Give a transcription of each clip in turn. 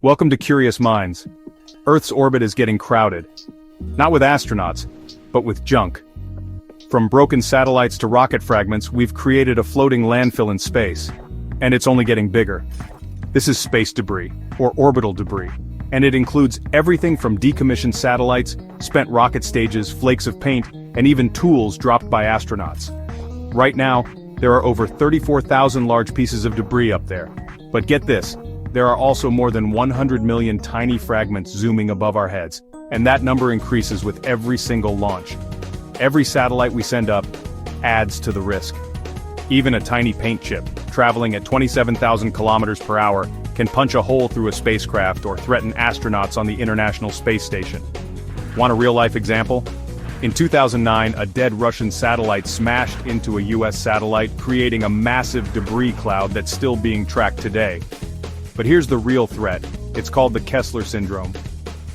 Welcome to Curious Minds. Earth's orbit is getting crowded. Not with astronauts, but with junk. From broken satellites to rocket fragments, we've created a floating landfill in space. And it's only getting bigger. This is space debris, or orbital debris. And it includes everything from decommissioned satellites, spent rocket stages, flakes of paint, and even tools dropped by astronauts. Right now, there are over 34,000 large pieces of debris up there. But get this, there are also more than 100 million tiny fragments zooming above our heads, and that number increases with every single launch. Every satellite we send up adds to the risk. Even a tiny paint chip, traveling at 27,000 kilometers per hour, can punch a hole through a spacecraft or threaten astronauts on the International Space Station. Want a real-life example? In 2009, a dead Russian satellite smashed into a US satellite, creating a massive debris cloud that's still being tracked today. But here's the real threat. It's called the Kessler Syndrome.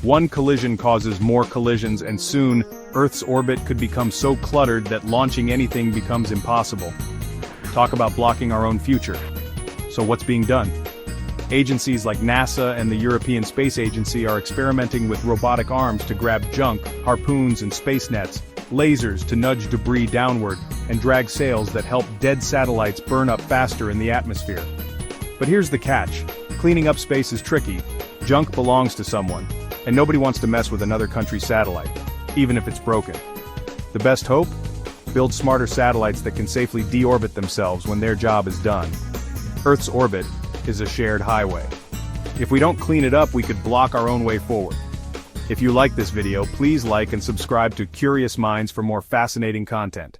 One collision causes more collisions, and soon, Earth's orbit could become so cluttered that launching anything becomes impossible. Talk about blocking our own future. So what's being done? Agencies like NASA and the European Space Agency are experimenting with robotic arms to grab junk, harpoons and space nets, lasers to nudge debris downward, and drag sails that help dead satellites burn up faster in the atmosphere. But here's the catch. Cleaning up space is tricky. Junk belongs to someone, and nobody wants to mess with another country's satellite, even if it's broken. The best hope? Build smarter satellites that can safely deorbit themselves when their job is done. Earth's orbit is a shared highway. If we don't clean it up, we could block our own way forward. If you like this video, please like and subscribe to Curious Minds for more fascinating content.